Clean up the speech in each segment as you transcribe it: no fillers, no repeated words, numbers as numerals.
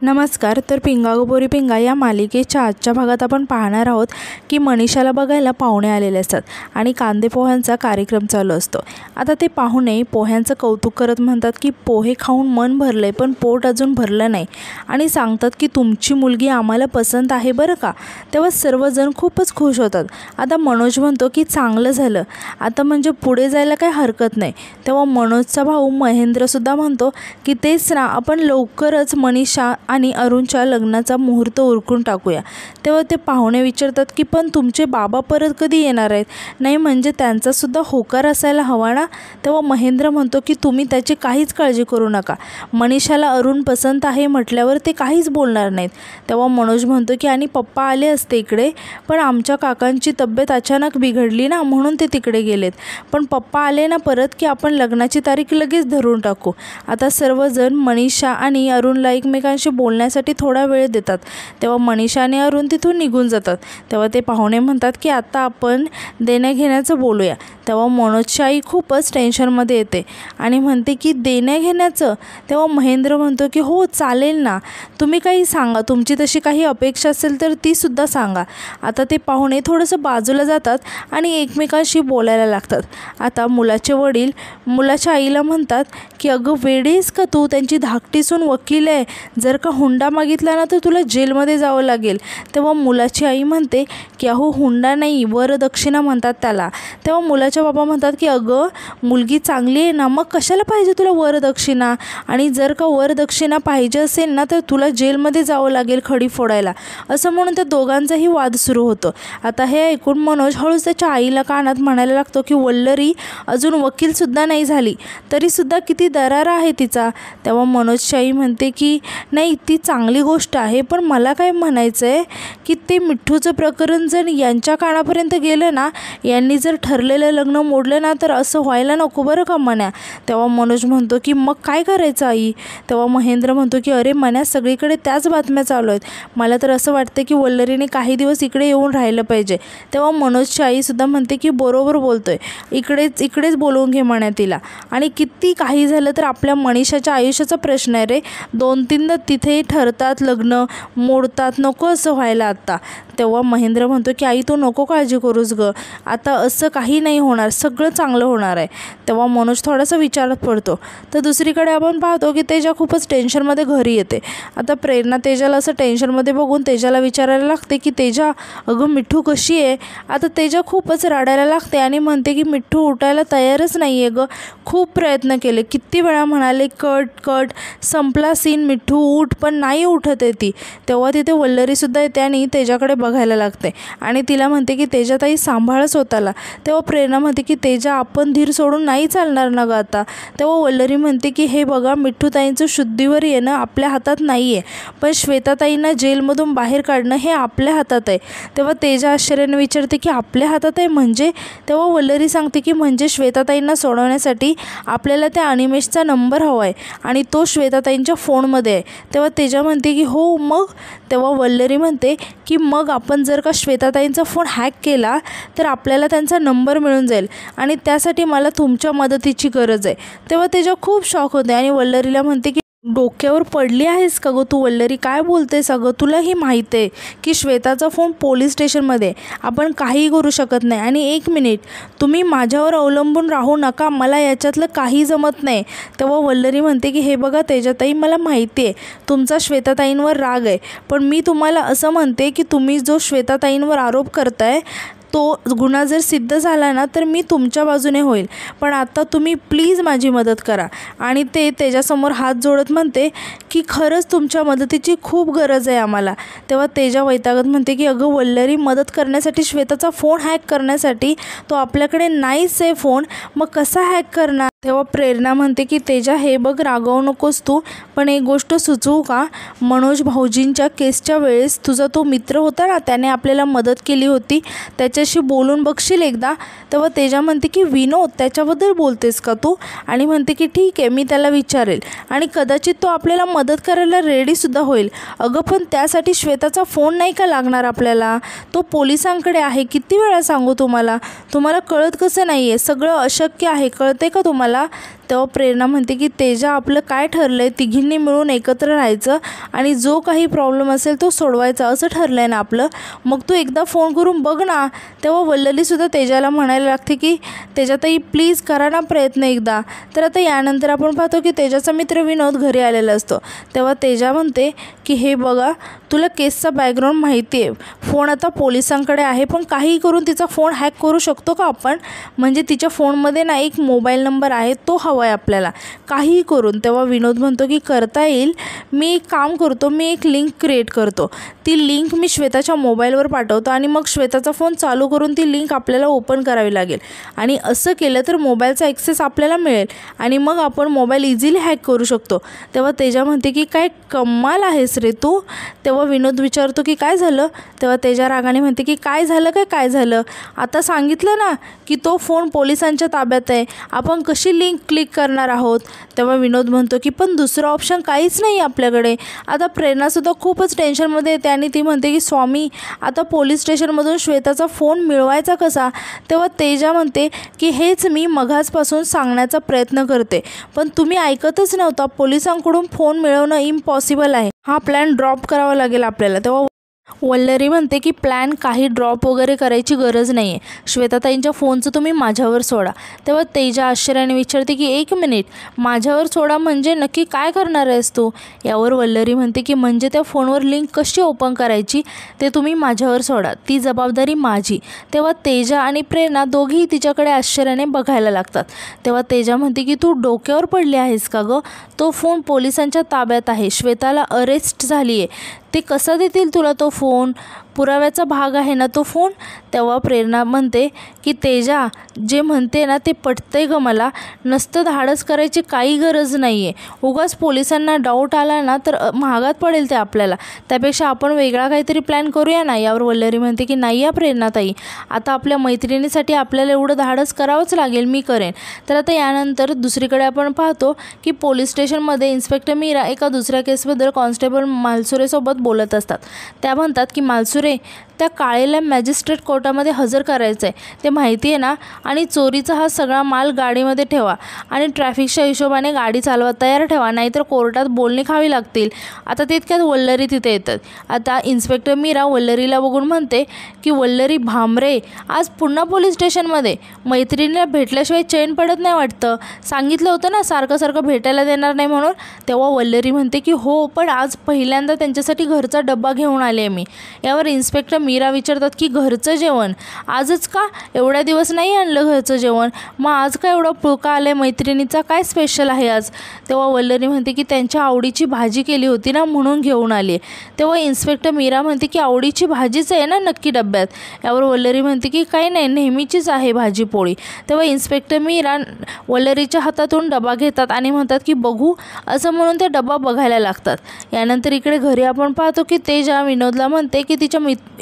नमस्कार. तर पिंगा गो पोरी पिंगा या मालिकेच्या आजच्या भागात आपण पाहणार आहोत की मनीषाला बघायला पाहुणे आलेले असतात आणि कांदे पोह्यांचा कार्यक्रम चालू असतो. आता ते पाहुणे पोह्यांचं कौतुक करत म्हणतात की पोहे खाऊन मन भरलंय पण पोट अजून भरलं नाही आणि सांगतात की तुमची मुलगी आम्हाला पसंत आहे बरं का. तेव्हा सर्वजण खूपच खुश होतात. आता मनोज म्हणतो की चांगलं झालं, आता म्हणजे पुढे जायला काही हरकत नाही. तेव्हा मनोजचा भाऊ महेंद्रसुद्धा म्हणतो की तेच ना, आपण लवकरच मनीषा आणि अरुणच्या लग्नाचा मुहूर्त उरकून टाकूया. तेव्हा ते पाहुणे विचारतात की पण तुमचे बाबा परत कधी येणार आहेत? नाही म्हणजे त्यांचासुद्धा होकार असायला हवा ना. तेव्हा महेंद्र म्हणतो की तुम्ही त्याची काहीच काळजी करू नका, मनीषाला अरुण पसंत आहे म्हटल्यावर ते काहीच बोलणार नाहीत. तेव्हा मनोज म्हणतो की आणि पप्पा आले असते इकडे, पण आमच्या काकांची तब्येत अचानक बिघडली ना म्हणून ते तिकडे गेलेत. पण पप्पा आले ना परत की आपण लग्नाची तारीख लगेच धरून टाकू. आता सर्वजण मनीषा आणि अरुणला एकमेकांशी बोलण्यासाठी थोडा वेळ देतात. तेव्हा मनीषा आणि अरुण तिथून निघून जातात. तेव्हा ते पाहुणे म्हणतात की आता आपण देण्याघेण्याचं बोलूया. तेव्हा मनोजची आई खूपच टेन्शनमध्ये येते आणि म्हणते की देण्याघेण्याचं. तेव्हा महेंद्र म्हणतो की हो चालेल ना, तुम्ही काही सांगा, तुमची तशी काही अपेक्षा असेल तर तीसुद्धा सांगा. आता ते पाहुणे थोडंसं बाजूला जातात आणि एकमेकांशी बोलायला लागतात. आता मुलाचे वडील मुलाच्या आईला म्हणतात की अगं वेडीस का तू, त्यांची धाकटी सून वकील आहे, जर का हुंडा मागितला ना तर तुला जेलमध्ये जावं लागेल. तेव्हा मुलाची आई म्हणते की अहो हुंडा नाही, वरदक्षिणा म्हणतात त्याला. तेव्हा मुलाच्या बाबा म्हणतात की अगं मुलगी चांगली आहे ना, मग कशाला पाहिजे तुला वरदक्षिणा, आणि जर का वरदक्षिणा पाहिजे असेल ना तर तुला जेलमध्ये जावं लागेल खडी फोडायला, असं म्हणून त्या दोघांचाही वाद सुरू होतो. आता हे ऐकून मनोज हळूच त्याच्या आईला कानात म्हणायला लागतो की वल्लरी अजून वकीलसुद्धा नाही झाली तरीसुद्धा किती दरारा आहे तिचा. तेव्हा मनोजची आई म्हणते की नाही ती चांगली गोष्ट आहे, पण मला काय म्हणायचं आहे की ते मिठ्ठूचं प्रकरण जर यांच्या कानापर्यंत गेलं ना, यांनी जर ठरलेलं लग्न मोडलं ना तर असं व्हायला नको बरं का मन्या. तेव्हा मनोज म्हणतो की मग काय करायचं आई. तेव्हा महेंद्र म्हणतो की अरे मन्या, सगळीकडे त्याच बातम्या चालू आहेत, मला तर असं वाटतं की वल्लरीने काही दिवस इकडे येऊन राहिलं पाहिजे. तेव्हा मनोजची आईसुद्धा म्हणते की बरोबर बोलतोय, इकडेच बोलवून घे मन्या तिला, आणि किती काही झालं तर आपल्या मनीषाच्या आयुष्याचा प्रश्न आहे रे, 2-3दा तिथे ठरतात लग्न, मोडतात, नको असं व्हायला आत्ता. तेव्हा महेंद्र म्हणतो की आई तू नको काळजी करूस गं, आता असं काही नाही होणार, सगळं चांगलं होणार आहे. तेव्हा मनोज थोडासा विचारात पडतो. तर दुसरीकडे आपण पाहतो की तेजा खूपच टेन्शनमध्ये घरी येते. आता प्रेरणा तेजाला असं टेन्शनमध्ये बघून तेजाला विचारायला लागते की तेजा अगं मिठ्ठू कशी आहे. आता तेजा खूपच रडायला लागते आणि म्हणते की मिठ्ठू उठायला तयारच नाही आहे गं, खूप प्रयत्न केले, किती वेळा म्हणाले कट संपला सीन, मिठ्ठू उठ, पण नाही उठत आहे ती. तेव्हा तिथे वल्लरीसुद्धा येते आणि तेजाकडे बघायला लागते आणि तिला म्हणते की तेजा ताई सांभाळ स्वतःला. तेव्हा प्रेरणा म्हणते की तेजा आपण धीर सोडून नाही चालणार ना गं आता. तेव्हा वल्लरी म्हणते की हे बघा मिठ्ठूताईंचं शुद्धीवर येणं आपल्या हातात नाही आहे, पण श्वेताताईंना जेलमधून बाहेर काढणं हे आपल्या हातात आहे. तेव्हा तेजा आश्चर्याने विचारते की आपल्या हातात आहे म्हणजे. तेव्हा वल्लरी सांगते की म्हणजे श्वेताताईंना सोडवण्यासाठी आपल्याला त्या अनिमेशचा नंबर हवा आहे आणि तो श्वेताताईंच्या फोनमध्ये आहे. तेव्हा तेजा म्हणते की हो मग. तेव्हा वल्लरी म्हणते की मग आपण जर का श्वेताताईंचा फोन हॅक केला तर आपल्याला त्यांचा नंबर मिळून जाईल आणि त्यासाठी मला तुमच्या मदतीची गरज आहे. तेव्हा तेजा खूप शॉक होते आणि वल्लरीला म्हणते की डोक्यावर पडली आहेस का गं तू वल्लरी, काय बोलतेस अगं, तुलाही माहीत आहे की श्वेताचा फोन पोलीस स्टेशनमध्ये, आपण काहीही करू शकत नाही. आणि 1 मिनिट, तुम्ही माझ्यावर अवलंबून राहू नका, मला याच्यातलं काही जमत नाही. तेव्हा वल्लरी म्हणते की हे बघा तेजाताई, मला माहिती आहे तुमचा श्वेताताईंवर राग आहे, पण मी तुम्हाला असं म्हणते की तुम्ही जो श्वेताताईंवर आरोप करताय तो गुन्हा जर सिद्ध झाला ना तर मी तुमच्या बाजूने होईल, पण आता तुम्ही प्लीज माझी मदत करा. आणि ते तेजासमोर हात जोडत म्हणते की खरंच तुमच्या मदतीची खूप गरज आहे आम्हाला. तेव्हा तेजा वैतागत म्हणते की अगं वल्लरी, मदत करण्यासाठी श्वेताचा फोन हॅक करण्यासाठी, तो आपल्याकडे नाहीच आहे फोन, मग कसा हॅक करणार. तेव्हा प्रेरणा म्हणते की तेजा हे बघ, रागावू नकोस तू, पण एक गोष्ट सुचवू का, मनोज भाऊजींच्या केसच्या वेळेस तुझा तो मित्र होता ना, त्याने आपल्याला मदत केली होती, त्याच्याशी बोलून बघशील एकदा. तेव्हा तेजा म्हणते की विनोद, त्याच्याबद्दल बोलतेस का तू, आणि म्हणते की ठीक आहे मी त्याला विचारेल आणि कदाचित तो आपल्याला मदत करायला रेडीसुद्धा होईल. अगं पण त्यासाठी श्वेताचा फोन नाही का लागणार आपल्याला, तो पोलिसांकडे आहे, किती वेळा सांगू तुम्हाला कळत कसं नाही आहे, सगळं अशक्य आहे, कळते का तुम्हाला. तेव्हा प्रेरणा म्हणते की तेजा आपलं काय ठरलं आहे, तिघींनी मिळून एकत्र राहायचं आणि जो काही प्रॉब्लेम असेल तो सोडवायचा असं ठरलं आहे ना आपलं, मग तू एकदा फोन करून बघ ना. तेव्हा वल्लरीसुद्धा तेजाला म्हणायला लागते की तेजाताई प्लीज करा ना प्रयत्न एकदा. तर आता यानंतर आपण पाहतो की तेजाचा मित्र विनोद घरी आलेला असतो. तेव्हा तेजा म्हणते की हे बघा, तुला केसचा बॅकग्राऊंड माहिती आहे, फोन आता पोलिसांकडे आहे, पण काहीही करून तिचा फोन हॅक करू शकतो का आपण? म्हणजे तिच्या फोनमध्ये ना एक मोबाईल नंबर आहे, तो हवा आहे आपल्याला, काहीही करून. तेव्हा विनोद म्हणतो की करता येईल, मी एक काम करतो, मी एक लिंक क्रिएट करतो, ती लिंक मी श्वेताच्या मोबाईलवर पाठवतो आणि मग श्वेताचा फोन चालू करून ती लिंक आपल्याला ओपन करावी लागेल आणि असं केलं तर मोबाईलचा ॲक्सेस आपल्याला मिळेल आणि मग आपण मोबाईल इझिली हॅक करू शकतो. तेव्हा तेजा म्हणते की काय कमाल आहेस रे तू. तेव्हा विनोद विचारतो की काय झालं. तेव्हा तेजा रागाने म्हणते की काय झालं काय झालं, आता सांगितलं ना की तो फोन पोलिसांच्या ताब्यात आहे, आपण कशी लिंक क्लिक करणार आहोत. तेव्हा विनोद म्हणतो की पण दुसरं ऑप्शन काहीच नाही आपल्याकडे. आता प्रेरणासुद्धा खूपच टेन्शनमध्ये येते आणि ती म्हणते की स्वामी, आता पोलीस स्टेशनमधून श्वेताचा फोन मिळवायचा कसा. तेव्हा तेजा म्हणते की हेच मी मघासपासून सांगण्याचा प्रयत्न करते, पण तुम्ही ऐकतच नव्हता. पोलिसांकडून फोन मिळवणं इम्पॉसिबल आहे, हा प्लॅन ड्रॉप करावा लागेल आपल्याला. तेव्हा वल्लरी म्हणते की प्लॅन काही ड्रॉप वगैरे करायची गरज नाही आहे, श्वेताताईंच्या फोनचं तुम्ही माझ्यावर सोडा. तेव्हा तेजा आश्चर्याने विचारते की एक मिनिट, माझ्यावर सोडा म्हणजे नक्की काय करणार आहेस तू. यावर वल्लरी म्हणते की म्हणजे त्या फोनवर लिंक कशी ओपन करायची ते तुम्ही माझ्यावर सोडा, ती जबाबदारी माझी. तेव्हा तेजा आणि प्रेरणा दोघीही तिच्याकडे आश्चर्याने बघायला लागतात. तेव्हा तेजा म्हणते की तू डोक्यावर पडली आहेस का गं, तो फोन पोलिसांच्या ताब्यात आहे, श्वेताला अरेस्ट झाली आहे, ते कसा देतील तुला तो फोन, पुराव्याचा भाग आहे ना तो फोन. तेव्हा प्रेरणा म्हणते की तेजा जे म्हणते ना ते पटतंय गं मला, नसतं धाडस करायची काही गरज नाही आहे, उगाच पोलिसांना डाऊट आला ना तर महागात पडेल ते आपल्याला, त्यापेक्षा आपण वेगळा काहीतरी प्लॅन करूया ना. यावर वल्लरी म्हणते की नाही या प्रेरणाताई, आता आपल्या मैत्रिणीसाठी आपल्याला एवढं धाडस करावंच लागेल, मी करेन. तर आता यानंतर दुसरीकडे आपण पाहतो की पोलीस स्टेशनमध्ये इन्स्पेक्टर मीरा एका दुसऱ्या केसबद्दल कॉन्स्टेबल मालसुरेसोबत बोलत असतात. त्या म्हणतात की मालसुरे, त्या काळेला मॅजिस्ट्रेट कोर्टामध्ये हजर करायचं आहे, ते माहिती आहे ना, आणि चोरीचा हा सगळा माल गाडीमध्ये ठेवा आणि ट्रॅफिकच्या हिशोबाने गाडी चालवा तयार ठेवा, नाहीतर कोर्टात बोलणी खावी लागतील. आता तितक्यात वल्लरी तिथे येतात. आता इन्स्पेक्टर मीरा वल्लरीला बघून म्हणते की वल्लरी भामरे, आज पुन्हा पोलीस स्टेशनमध्ये, मैत्रिणीला भेटल्याशिवाय चैन पडत नाही वाटतं, सांगितलं होतं ना सारखं सारखं भेटायला देणार नाही म्हणून. तेव्हा वल्लरी म्हणते की हो, पण आज पहिल्यांदा त्यांच्यासाठी घरचा डब्बा घेऊन आले आहे मी. यावर इन्स्पेक्टर मीरा विचारतात की घरचं जेवण आजच का, एवढ्या दिवस नाही आणलं घरचं जेवण, मग आज का एवढा पुळका आला आहे मैत्रिणीचा, काय स्पेशल आहे आज. तेव्हा वल्लरी म्हणते की त्यांच्या आवडीची भाजी केली होती ना म्हणून घेऊन आली. तेव्हा इन्स्पेक्टर मीरा म्हणते की आवडीची भाजीच आहे ना नक्की डब्यात. यावर वल्लरी म्हणते की काही नाही, नेहमीचीच आहे भाजी पोळी. तेव्हा इन्स्पेक्टर मीरा वल्लरीच्या हातातून डबा घेतात आणि म्हणतात की बघू, असं म्हणून ते डबा बघायला लागतात. यानंतर इकडे घरी आपण पाहतो की तेजा विनोदला म्हणते की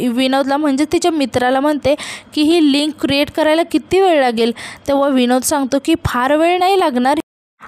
विनोदला म्हणजे तिच्या मित्राला म्हणते की ही लिंक क्रिएट करायला किती वेळ लागेल. तेव्हा विनोद सांगतो की फार वेळ नाही लागणार.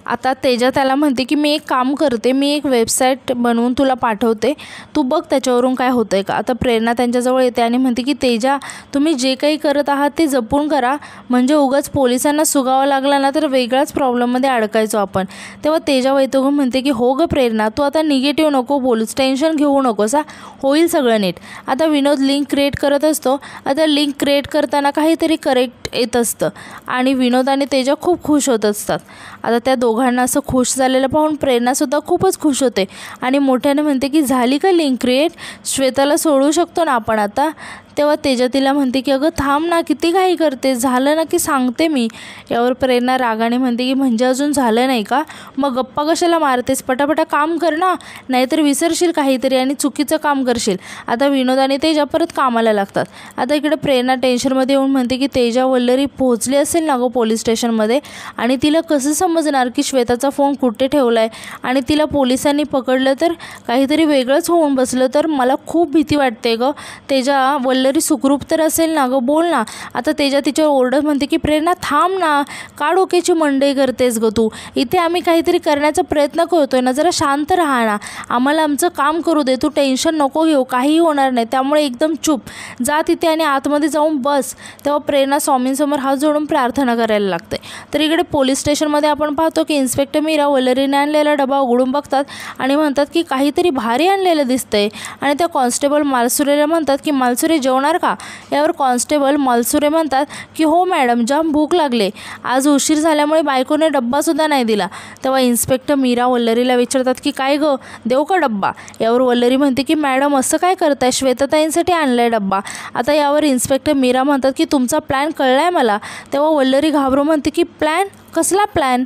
आता तेजा त्याला म्हणते की मी एक काम करते, मी एक वेबसाईट बनवून तुला पाठवते, तू बघ त्याच्यावरून काय होतं आहे का. आता प्रेरणा त्यांच्याजवळ येते आणि म्हणते की तेजा, तुम्ही जे काही करत आहात ते जपून करा, म्हणजे उगाच पोलिसांना सुगावा लागला ना तर वेगळाच प्रॉब्लेममध्ये अडकायचो आपण. तेव्हा तेजा वैतागून म्हणते की हो गं प्रेरणा, तू आता निगेटिव्ह नको बोलूस, टेन्शन घेऊ नकोस, होईल सगळं नीट. आता विनोद लिंक क्रिएट करत असतो. आता लिंक क्रिएट करताना काहीतरी करेक्ट येत असतं आणि विनोद आणि तेजा खूप खुश होत असतात. आता त्या दोघांना असं खुश झालेलं पाहून प्रेरणासुद्धा खूपच खुश होते आणि मोठ्याने म्हणते की झाली का लिंक क्रिएट, श्वेताला सोडू शकतो ना आपण आता. तेव्हा तेजा तिला म्हणते की अगं थांब ना, किती घाई करते, झालं ना की सांगते मी. यावर प्रेरणा रागाने म्हणते की म्हणजे अजून झालं नाही का, मग गप्पा कशाला मारतेस, पटापटा काम कर ना, नाहीतर विसरशील काहीतरी आणि चुकीचं काम करशील. आता विनोद आणि तेजा परत कामाला लागतात. आता इकडे प्रेरणा टेन्शनमध्ये येऊन म्हणते की तेजा वल्लरी पोहोचली असेल ना गं पोलीस स्टेशनमध्ये, आणि तिला कसं समजणार की श्वेताचा फोन कुठे ठेवला आहे, आणि तिला पोलिसांनी पकडलं तर काहीतरी वेगळंच होऊन बसलं तर, मला खूप भीती वाटते गं. तेजा वल्लरी वल्लरी सुखरूप तर असेल ना गं, बोल ना. आता तेजा तिच्यावर ओरडत म्हणते की प्रेरणा थांब ना, का डोक्याची मंडई करतेस गं तू. इथे आम्ही काहीतरी करण्याचा प्रयत्न करतोय ना, जरा शांत राहा ना, आम्हाला आमचं काम करू दे, तू टेन्शन नको घेऊ, काहीही होणार नाही, त्यामुळे एकदम चूप जा तिथे आणि आतमध्ये जाऊन बस. तेव्हा प्रेरणा स्वामींसमोर हात जोडून प्रार्थना करायला लागते. तर इकडे पोलीस स्टेशनमध्ये आपण पाहतो की इन्स्पेक्टर मीरा वल्लरीने आणलेला डबा उघडून बघतात आणि म्हणतात की काहीतरी भारी आणलेलं दिसतंय. आणि त्या कॉन्स्टेबल मालसुरेला म्हणतात की मालसुरे जेवणार का. यावर कॉन्स्टेबल मालसुरे म्हणतात की हो मॅडम, जाम भूक लागले, आज उशीर झाल्यामुळे बायकोने डब्बासुद्धा नाही दिला. तेव्हा इन्स्पेक्टर मीरा वल्लरीला विचारतात की काय गं, देऊ का डब्बा. यावर वल्लरी म्हणते की मॅडम असं काय करताय, श्वेताताईंसाठी आणलाय डब्बा. आता यावर इन्स्पेक्टर मीरा म्हणतात की तुमचा प्लॅन कळलाय मला. तेव्हा वल्लरी घाबरून म्हणते की प्लॅन, कसला प्लॅन.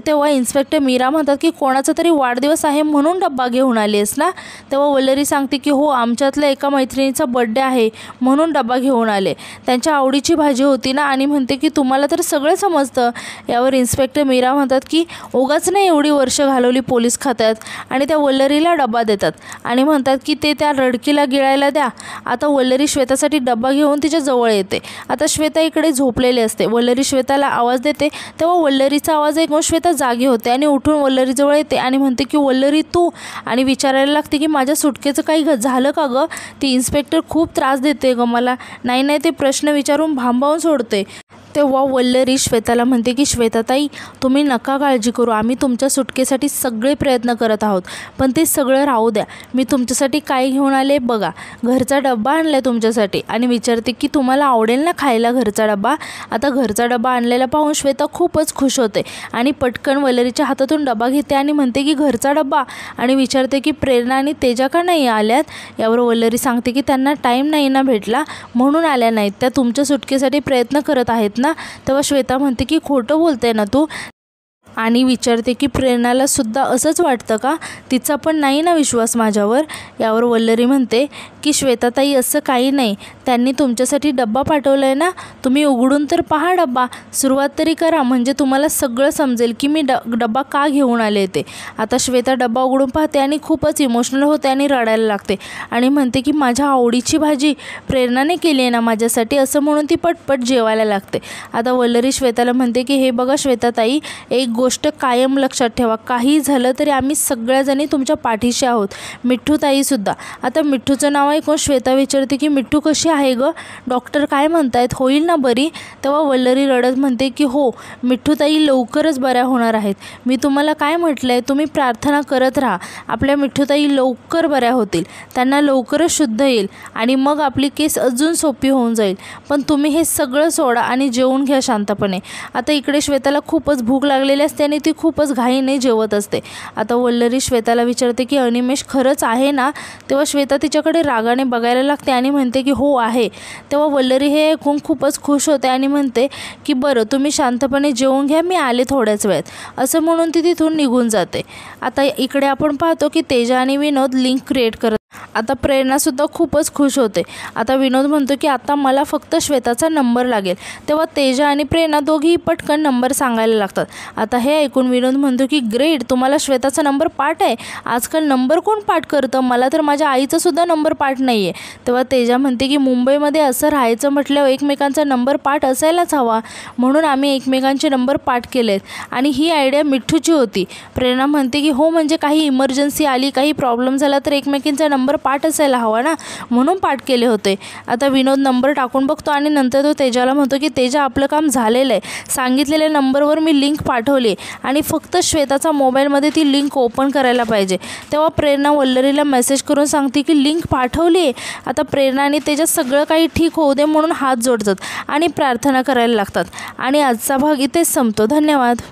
तेव्हा इन्स्पेक्टर मीरा म्हणतात की कोणाचा तरी वाढदिवस आहे म्हणून डब्बा घेऊन आली आहेस ना. तेव्हा वल्लरी सांगते की हो, आमच्यातल्या एका मैत्रिणीचा बड्डे आहे म्हणून डब्बा घेऊन आले, त्यांच्या आवडीची भाजी होती ना. आणि म्हणते की तुम्हाला तर सगळं समजतं. यावर इन्स्पेक्टर मीरा म्हणतात की उगाच नाही एवढी वर्ष घालवली पोलीस खात्यात. आणि त्या वल्लरीला डब्बा देतात आणि म्हणतात की ते त्या रडकीला गिळायला द्या. आता वल्लरी श्वेतासाठी डब्बा घेऊन तिच्या जवळ येते. आता श्वेता इकडे झोपलेली असते. वल्लरी श्वेताला आवाज देते. तेव्हा वल्लरीचा आवाज ऐकून श्वेता जागी होते आणि उठून वल्लरीजवळ येते आणि म्हणते की वल्लरी तू. आणि विचारायला लागते की माझ्या सुटकेचं काही झालं का गं. ती इन्स्पेक्टर खूप त्रास देते गं मला. नाही ते प्रश्न विचारून भांबावून सोडते. तेव्हा वल्लरी श्वेताला म्हणते की श्वेताताई, तुम्ही नका काळजी करू, आम्ही तुमच्या सुटकेसाठी सगळे प्रयत्न करत आहोत, पण ते सगळं राहू द्या. मी तुमच्यासाठी काय घेऊन आले बघा, घरचा डब्बा आणला आहे तुमच्यासाठी. आणि विचारते की तुम्हाला आवडेल ना खायला घरचा डब्बा. आता घरचा डब्बा आणलेला पाहून श्वेता खूपच खुश होते आणि पटकन वल्लरीच्या हातातून डब्बा घेते आणि म्हणते की घरचा डब्बा. आणि विचारते की प्रेरणा आणि तेजा का नाही आल्यात. यावर वल्लरी सांगते की त्यांना टाईम नाही ना भेटला म्हणून आल्या नाहीत, त्या तुमच्या सुटकेसाठी प्रयत्न करत आहेत ना. तेव्हा श्वेता म्हणते की खोटं बोलते ना तू. आणि विचारते की प्रेरणाला सुद्धा असंच वाटतं का, तिचा पण नाही ना विश्वास माझ्यावर. यावर वल्लरी म्हणते की श्वेताताई असं काही नाही, त्यांनी तुमच्यासाठी डब्बा पाठवला आहे ना, तुम्ही उघडून तर पहा डब्बा, सुरुवात तरी करा, म्हणजे तुम्हाला सगळं समजेल की मी डब्बा का घेऊन आले ते. आता श्वेता डब्बा उघडून पाहते आणि खूपच इमोशनल होते आणि रडायला लागते आणि म्हणते की माझ्या आवडीची भाजी प्रेरणाने केली आहे ना माझ्यासाठी, असं म्हणून ती पटपट जेवायला लागते. आता वल्लरी श्वेताला म्हणते की हे बघा श्वेताताई, एक गोष्ट कायम लक्षात ठेवा, काही झालं तरी आम्ही सगळ्याजणी तुमच्या पाठीशी आहोत, मिठ्ठूताईसुद्धा. आता मिठ्ठूचं नाव ऐकून श्वेता विचारते की मिठ्ठू कशी आहे गं, डॉक्टर काय म्हणतायत, होईल ना बरी. तेव्हा वल्लरी रडत म्हणते की हो, मिठ्ठूताई लवकरच बऱ्या होणार आहेत. मी तुम्हाला काय म्हटलं आहे, तुम्ही प्रार्थना करत राहा, आपल्या मिठ्ठूताई लवकर बऱ्या होतील, त्यांना लवकरच शुद्ध येईल आणि मग आपली केस अजून सोपी होऊन जाईल. पण तुम्ही हे सगळं सोडा आणि जेवून घ्या शांतपणे. आता इकडे श्वेताला खूपच भूक लागलेली असते आणि ती खूपच घाईने जेवत असते. आता वल्लरी श्वेताला विचारते की अनिमेष खरंच आहे ना. तेव्हा श्वेता तिच्याकडे रागाने बघायला लागते आणि म्हणते की हो आहे. तेव्हा वल्लरी हे ऐकून खूपच खुश होते आणि म्हणते की बरं, तुम्ही शांतपणे जेवून घ्या, मी आले थोड्याच वेळात, असं म्हणून ती तिथून निघून जाते. आता इकडे आपण पाहतो की तेजा आणि विनोद लिंक क्रिएट करत. आता प्रेरणासुद्धा खूपच खुश होते. आता विनोद म्हणतो की आता मला फक्त श्वेताचा नंबर लागेल. तेव्हा तेजा आणि प्रेरणा दोघीही पटकन नंबर सांगायला लागतात. आता हे ऐकून विनोद म्हणतो की ग्रेट, तुम्हाला श्वेताचा नंबर पाठ आहे. आजकाल नंबर कोण पाठ करतं, मला तर माझ्या आईचा सुद्धा नंबर पाठ नाही आहे. तेव्हा तेजा म्हणते की मुंबईमध्ये असं राहायचं म्हटल्यावर एकमेकांचा नंबर पाठ असायलाच हवा, म्हणून आम्ही एकमेकांचे नंबर पाठ केलेत आणि ही आयडिया मिठ्ठूची होती. प्रेरणा म्हणते की हो, म्हणजे काही इमर्जन्सी आली, काही प्रॉब्लेम झाला तर एकमेकींचा नंबर पाठ असायला हवा ना, म्हणून पाठ केले होते. आता विनोद नंबर टाकून बघतो आणि नंतर तो तेजाला म्हणतो की तेजा, आपलं काम झालेलं आहे, सांगितलेल्या नंबरवर मी लिंक पाठवली आणि फक्त श्वेताचा मोबाईलमध्ये ती लिंक ओपन करायला पाहिजे. तेव्हा प्रेरणा वल्लरीला मेसेज करून सांगते की लिंक पाठवली आहे. आता प्रेरणा आणि तेजा सगळं काही ठीक होऊ दे म्हणून हात जोडतात आणि प्रार्थना करायला लागतात. आणि आजचा भाग इथेच संपतो. धन्यवाद.